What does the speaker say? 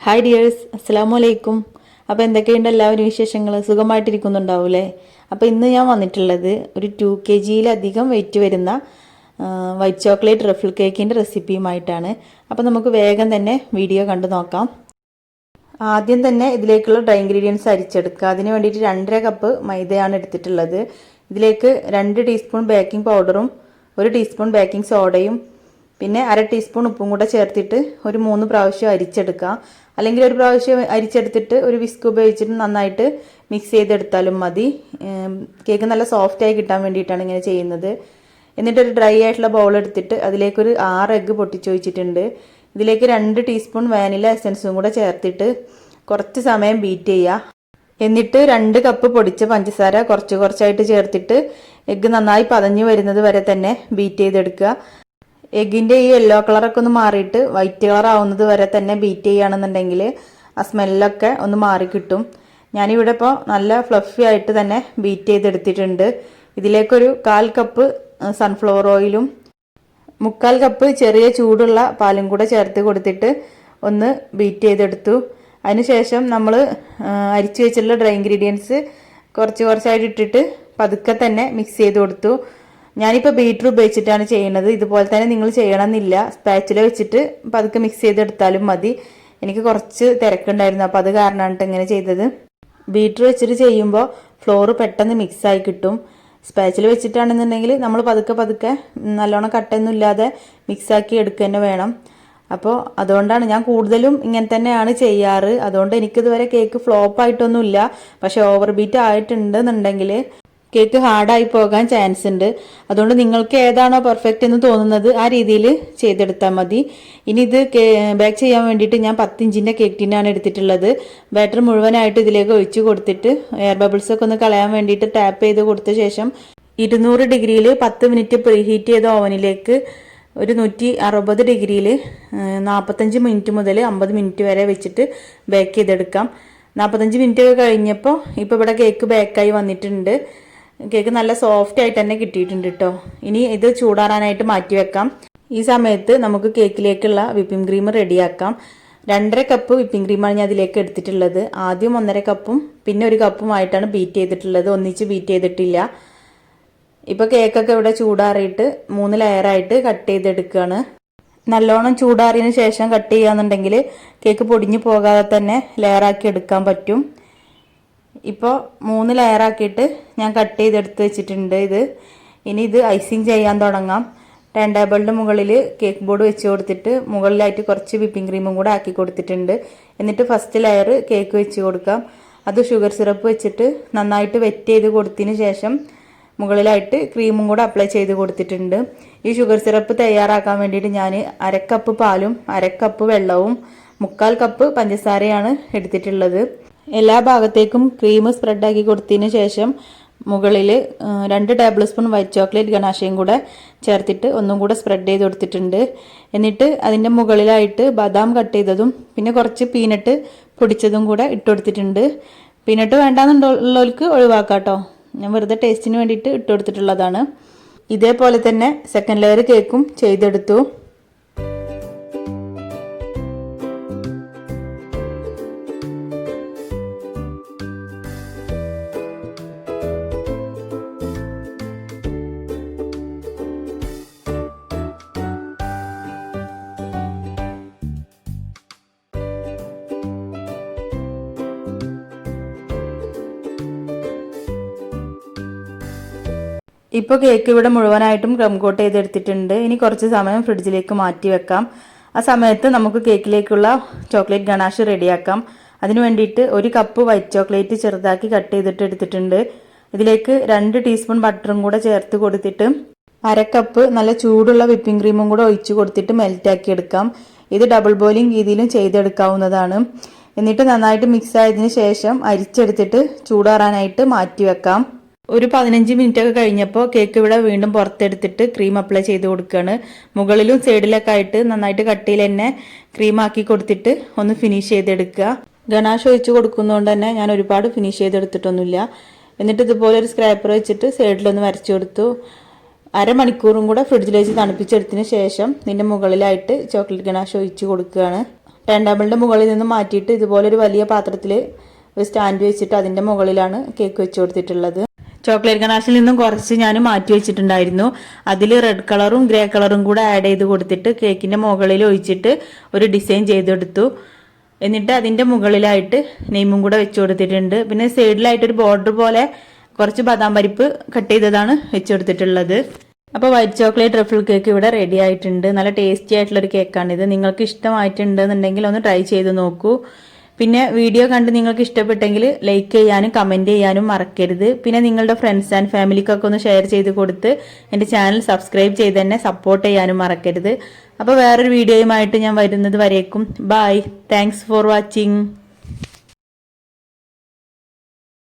Hi dears, അസ്സലാമു അലൈക്കും. അപ്പോൾ എന്തൊക്കെയുണ്ട് എല്ലാവരും വിശേഷങ്ങൾ? സുഖമായിട്ടിരിക്കുന്നുണ്ടാവൂലേ? അപ്പോൾ ഇന്ന് ഞാൻ വന്നിട്ടുള്ളത് ഒരു 2 kg വെയിറ്റ് വരുന്ന വൈറ്റ് ചോക്ലേറ്റ് ട്രഫിൾ കേക്കിൻ്റെ റെസിപ്പിയുമായിട്ടാണ്. അപ്പോൾ നമുക്ക് വേഗം തന്നെ വീഡിയോ കണ്ടു നോക്കാം. ആദ്യം തന്നെ ഇതിലേക്കുള്ള ഡ്രൈ ഇൻഗ്രീഡിയൻസ് അരിച്ചെടുക്കുക. അതിന് വേണ്ടിയിട്ട് 2.5 കപ്പ് മൈദയാണ് എടുത്തിട്ടുള്ളത്. ഇതിലേക്ക് 2 ടീസ്പൂൺ ബേക്കിംഗ് പൗഡറും 1 ടീസ്പൂൺ ബേക്കിംഗ് സോഡയും പിന്നെ 1/2 ടീസ്പൂൺ ഉപ്പും കൂടെ ചേർത്തിട്ട് ഒരു 3 പ്രാവശ്യം അരിച്ചെടുക്കുക. അല്ലെങ്കിൽ ഒരു പ്രാവശ്യം അരിച്ചെടുത്തിട്ട് ഒരു വിസ്ക് ഉപയോഗിച്ചിട്ട് നന്നായിട്ട് മിക്സ് ചെയ്തെടുത്താലും മതി. കേക്ക് നല്ല സോഫ്റ്റായി കിട്ടാൻ വേണ്ടിയിട്ടാണ് ഇങ്ങനെ ചെയ്യുന്നത്. എന്നിട്ടൊരു ഡ്രൈ ആയിട്ടുള്ള ബൗൾ എടുത്തിട്ട് അതിലേക്കൊരു 6 എഗ്ഗ് പൊട്ടിച്ച് വെച്ചിട്ടുണ്ട്. ഇതിലേക്ക് 2 ടീസ്പൂൺ വാനില എസൻസും കൂടെ ചേർത്തിട്ട് കുറച്ച് സമയം ബീറ്റ് ചെയ്യുക. എന്നിട്ട് 2 കപ്പ് പൊടിച്ച പഞ്ചസാര കുറച്ചായിട്ട് ചേർത്തിട്ട് എഗ്ഗ് നന്നായി പതഞ്ഞു വരുന്നത് വരെ തന്നെ ബീറ്റ് ചെയ്തെടുക്കുക. എഗ്ഗിൻ്റെ ഈ യെല്ലോ കളറൊക്കെ ഒന്ന് മാറിയിട്ട് വൈറ്റ് കളർ ആവുന്നത് വരെ തന്നെ ബീറ്റ് ചെയ്യുകയാണെന്നുണ്ടെങ്കിൽ ആ സ്മെല്ലൊക്കെ ഒന്ന് മാറിക്കിട്ടും. ഞാനിവിടെ ഇപ്പോൾ നല്ല ഫ്ലഫി ആയിട്ട് തന്നെ ബീറ്റ് ചെയ്തെടുത്തിട്ടുണ്ട്. ഇതിലേക്കൊരു 1/4 കപ്പ് സൺഫ്ലവർ ഓയിലും 3/4 കപ്പ് ചെറിയ ചൂടുള്ള പാലും കൂടെ ചേർത്ത് കൊടുത്തിട്ട് ഒന്ന് ബീറ്റ് ചെയ്തെടുത്തു. അതിനുശേഷം നമ്മൾ അരിച്ചു വെച്ചിട്ടുള്ള ഡ്രൈ ഇൻഗ്രീഡിയൻസ് കുറച്ചായിട്ട് ഇട്ടിട്ട് പതുക്കെ തന്നെ മിക്സ് ചെയ്ത് കൊടുത്തു. ഞാനിപ്പോൾ ബീറ്റർ ഉപയോഗിച്ചിട്ടാണ് ചെയ്യുന്നത്. ഇതുപോലെ തന്നെ നിങ്ങൾ ചെയ്യണമെന്നില്ല. സ്പാച്ചുല വെച്ചിട്ട് പതുക്കെ മിക്സ് ചെയ്തെടുത്താലും മതി. എനിക്ക് കുറച്ച് തിരക്കുണ്ടായിരുന്നു, അപ്പോൾ അത് കാരണമാണ് ഇങ്ങനെ ചെയ്തത്. ബീറ്റർ വെച്ചിട്ട് ചെയ്യുമ്പോൾ ഫ്ലോർ പെട്ടെന്ന് മിക്സായി കിട്ടും. സ്പാച്ചിൽ വെച്ചിട്ടാണെന്നുണ്ടെങ്കിൽ നമ്മൾ പതുക്കെ നല്ലോണം കട്ടയൊന്നും ഇല്ലാതെ മിക്സാക്കി എടുക്കുക തന്നെ വേണം. അപ്പോൾ അതുകൊണ്ടാണ് ഞാൻ കൂടുതലും ഇങ്ങനെ തന്നെയാണ് ചെയ്യാറ്. അതുകൊണ്ട് എനിക്കിതുവരെ കേക്ക് ഫ്ലോപ്പായിട്ടൊന്നുമില്ല. പക്ഷെ ഓവർ ബീറ്റ് ആയിട്ടുണ്ടെന്നുണ്ടെങ്കിൽ കേക്ക് ഹാർഡായി പോകാൻ ചാൻസ് ഉണ്ട്. അതുകൊണ്ട് നിങ്ങൾക്ക് ഏതാണോ പെർഫെക്റ്റ് എന്ന് തോന്നുന്നത് ആ രീതിയിൽ ചെയ്തെടുത്താൽ മതി. ഇനി ഇത് ബേക്ക് ചെയ്യാൻ വേണ്ടിയിട്ട് ഞാൻ 10 ഇഞ്ചിൻ്റെ കേക്ക് ടിന്നാണ് എടുത്തിട്ടുള്ളത്. ബാറ്റർ മുഴുവനായിട്ട് ഇതിലേക്ക് ഒഴിച്ച് കൊടുത്തിട്ട് എയർ ബബിൾസ് ഒക്കെ ഒന്ന് കളയാൻ വേണ്ടിയിട്ട് ടാപ്പ് ചെയ്ത് കൊടുത്ത ശേഷം 200 ഡിഗ്രിയിൽ 10 മിനിറ്റ് പ്രീഹീറ്റ് ചെയ്ത ഓവനിലേക്ക് ഒരു 160 ഡിഗ്രിയിൽ 45 മിനിറ്റ് മുതൽ 50 മിനിറ്റ് വരെ വെച്ചിട്ട് ബേക്ക് ചെയ്തെടുക്കാം. 45 മിനിറ്റ് ഒക്കെ കഴിഞ്ഞപ്പോൾ ഇപ്പോൾ ഇവിടെ കേക്ക് ബേക്കായി വന്നിട്ടുണ്ട്. കേക്ക് നല്ല സോഫ്റ്റ് ആയിട്ട് തന്നെ കിട്ടിയിട്ടുണ്ട് കേട്ടോ. ഇനി ഇത് ചൂടാറാനായിട്ട് മാറ്റി വെക്കാം. ഈ സമയത്ത് നമുക്ക് കേക്കിലേക്കുള്ള വിപ്പിംഗ് ക്രീം റെഡിയാക്കാം. 2.5 കപ്പ് വിപ്പിംഗ് ക്രീമാണ് ഞാൻ അതിലേക്ക് എടുത്തിട്ടുള്ളത്. ആദ്യം 1.5 കപ്പും പിന്നെ 1 കപ്പുമായിട്ടാണ് ബീറ്റ് ചെയ്തിട്ടുള്ളത്. ഒന്നിച്ച് ബീറ്റ് ചെയ്തിട്ടില്ല. ഇപ്പോൾ കേക്കൊക്കെ ഇവിടെ ചൂടാറിയിട്ട് 3 ലെയറായിട്ട് കട്ട് ചെയ്തെടുക്കുകയാണ്. നല്ലോണം ചൂടാറിയതിന് ശേഷം കട്ട് ചെയ്യുകയാണെന്നുണ്ടെങ്കിൽ കേക്ക് പൊടിഞ്ഞു പോകാതെ തന്നെ ലെയറാക്കി എടുക്കാൻ പറ്റും. ഇപ്പോൾ 3 ലെയറാക്കിയിട്ട് ഞാൻ കട്ട് ചെയ്തെടുത്ത് വെച്ചിട്ടുണ്ട്. ഇനി ഇത് ഐസിങ് ചെയ്യാൻ തുടങ്ങാം. ടേൺ ടേബിളിൻ്റെ മുകളിൽ കേക്ക് ബോർഡ് വെച്ച് കൊടുത്തിട്ട് മുകളിലായിട്ട് കുറച്ച് വിപ്പിംഗ് ക്രീമും കൂടെ ആക്കി കൊടുത്തിട്ടുണ്ട്. എന്നിട്ട് ഫസ്റ്റ് ലെയർ കേക്ക് വെച്ച് കൊടുക്കാം. അത് ഷുഗർ സിറപ്പ് വെച്ചിട്ട് നന്നായിട്ട് വെറ്റ് ചെയ്ത് കൊടുത്തതിന് ശേഷം മുകളിലായിട്ട് ക്രീമും കൂടെ അപ്ലൈ ചെയ്ത് കൊടുത്തിട്ടുണ്ട്. ഈ ഷുഗർ സിറപ്പ് തയ്യാറാക്കാൻ വേണ്ടിയിട്ട് ഞാൻ 1/2 കപ്പ് പാലും 1/2 കപ്പ് വെള്ളവും 3/4 കപ്പ് പഞ്ചസാരയാണ് എടുത്തിട്ടുള്ളത്. എല്ലാ ഭാഗത്തേക്കും ക്രീം സ്പ്രെഡാക്കി കൊടുത്തതിന് ശേഷം മുകളിൽ 2 ടേബിൾ സ്പൂൺ വൈറ്റ് ചോക്ലേറ്റ് ഗണാശയും കൂടെ ചേർത്തിട്ട് ഒന്നും കൂടെ സ്പ്രെഡ് ചെയ്ത് കൊടുത്തിട്ടുണ്ട്. എന്നിട്ട് അതിൻ്റെ മുകളിലായിട്ട് ബദാം കട്ട് ചെയ്തതും പിന്നെ കുറച്ച് പീനട്ട് പൊടിച്ചതും കൂടെ ഇട്ട് കൊടുത്തിട്ടുണ്ട്. പീനട്ട് വേണ്ടാന്നുള്ളവർക്ക് ഒഴിവാക്കാം കേട്ടോ. ഞാൻ വെറുതെ ടേസ്റ്റിന് വേണ്ടിയിട്ട് ഇട്ട് കൊടുത്തിട്ടുള്ളതാണ്. ഇതേപോലെ തന്നെ സെക്കൻഡ് ലെയർ കേക്കും ചെയ്തെടുത്തു. ഇപ്പോൾ കേക്ക് ഇവിടെ മുഴുവനായിട്ടും ക്രം കോട്ട് ചെയ്തെടുത്തിട്ടുണ്ട്. ഇനി കുറച്ച് സമയം ഫ്രിഡ്ജിലേക്ക് മാറ്റി വെക്കാം. ആ സമയത്ത് നമുക്ക് കേക്കിലേക്കുള്ള ചോക്ലേറ്റ് ഗണാഷ് റെഡിയാക്കാം. അതിന് വേണ്ടിയിട്ട് 1 കപ്പ് വൈറ്റ് ചോക്ലേറ്റ് ചെറുതാക്കി കട്ട് ചെയ്തിട്ട് എടുത്തിട്ടുണ്ട്. ഇതിലേക്ക് 2 ടീസ്പൂൺ ബട്ടറും കൂടെ ചേർത്ത് കൊടുത്തിട്ട് 1/2 കപ്പ് നല്ല ചൂടുള്ള വിപ്പിംഗ് ക്രീമും കൂടെ ഒഴിച്ച് കൊടുത്തിട്ട് മെൽറ്റാക്കി എടുക്കാം. ഇത് ഡബിൾ ബോയിലിംഗ് രീതിയിലും ചെയ്തെടുക്കാവുന്നതാണ്. എന്നിട്ട് നന്നായിട്ട് മിക്സ് ആയതിനു ശേഷം അരിച്ചെടുത്തിട്ട് ചൂടാറാനായിട്ട് മാറ്റി വെക്കാം. ഒരു 15 മിനിറ്റ് ഒക്കെ കഴിഞ്ഞപ്പോൾ കേക്ക് ഇവിടെ വീണ്ടും പുറത്തെടുത്തിട്ട് ക്രീം അപ്ലൈ ചെയ്ത് കൊടുക്കുകയാണ്. മുകളിലും സൈഡിലൊക്കെ ആയിട്ട് നന്നായിട്ട് കട്ടിയിൽ തന്നെ ക്രീം ആക്കി കൊടുത്തിട്ട് ഒന്ന് ഫിനിഷ് ചെയ്തെടുക്കുക. ഗണാഷ് ഒഴിച്ച് കൊടുക്കുന്നതുകൊണ്ട് തന്നെ ഞാൻ ഒരുപാട് ഫിനിഷ് ചെയ്തെടുത്തിട്ടൊന്നുമില്ല. എന്നിട്ട് ഇതുപോലെ ഒരു സ്ക്രാപ്പർ വെച്ചിട്ട് സൈഡിലൊന്ന് വരച്ചു കൊടുത്തു. അരമണിക്കൂറും കൂടെ ഫ്രിഡ്ജിൽ വെച്ച് തണുപ്പിച്ചെടുത്തതിന് ശേഷം ഇതിൻ്റെ മുകളിലായിട്ട് ചോക്ലേറ്റ് ഗണാഷ് ഒഴിച്ച് കൊടുക്കുകയാണ്. ടേൺ ടേബിളിൻ്റെ മുകളിൽ നിന്ന് മാറ്റിയിട്ട് ഇതുപോലൊരു വലിയ പാത്രത്തിൽ ഒരു സ്റ്റാൻഡ് വെച്ചിട്ട് അതിൻ്റെ മുകളിലാണ് കേക്ക് വെച്ച് കൊടുത്തിട്ടുള്ളത്. ചോക്ലേറ്റ് ഗനാഷിൽ നിന്നും കുറച്ച് ഞാൻ മാറ്റി വെച്ചിട്ടുണ്ടായിരുന്നു. അതിൽ റെഡ് കളറും ഗ്രേ കളറും കൂടെ ആഡ് ചെയ്ത് കൊടുത്തിട്ട് കേക്കിൻ്റെ മുകളിൽ ഒഴിച്ചിട്ട് ഒരു ഡിസൈൻ ചെയ്തെടുത്തു. എന്നിട്ട് അതിൻ്റെ മുകളിലായിട്ട് നെയ്മും കൂടെ വെച്ച് കൊടുത്തിട്ടുണ്ട്. പിന്നെ സൈഡിലായിട്ടൊരു ബോർഡർ പോലെ കുറച്ച് ബദാം പരിപ്പ് കട്ട് ചെയ്തതാണ് വെച്ച് കൊടുത്തിട്ടുള്ളത്. അപ്പോൾ വൈറ്റ് ചോക്ലേറ്റ് ട്രഫിൾ കേക്ക് ഇവിടെ റെഡി ആയിട്ടുണ്ട്. നല്ല ടേസ്റ്റി ആയിട്ടുള്ളൊരു കേക്കാണിത്. നിങ്ങൾക്ക് ഇഷ്ടമായിട്ടുണ്ടെന്നുണ്ടെങ്കിൽ ഒന്ന് ട്രൈ ചെയ്ത് നോക്കൂ. പിന്നെ വീഡിയോ കണ്ട് നിങ്ങൾക്ക് ഇഷ്ടപ്പെട്ടെങ്കിൽ ലൈക്ക് ചെയ്യാനും കമൻറ്റ് ചെയ്യാനും മറക്കരുത്. പിന്നെ നിങ്ങളുടെ ഫ്രണ്ട്സ് ആൻഡ് ഫാമിലിക്കൊക്കെ ഒന്ന് ഷെയർ ചെയ്ത് കൊടുത്ത് എൻ്റെ ചാനൽ സബ്സ്ക്രൈബ് ചെയ്ത് തന്നെ സപ്പോർട്ട് ചെയ്യാനും മറക്കരുത്. അപ്പോൾ വേറൊരു വീഡിയോയുമായിട്ട് ഞാൻ വരുന്നത് വരേക്കും. ബൈ. Thanks for watching.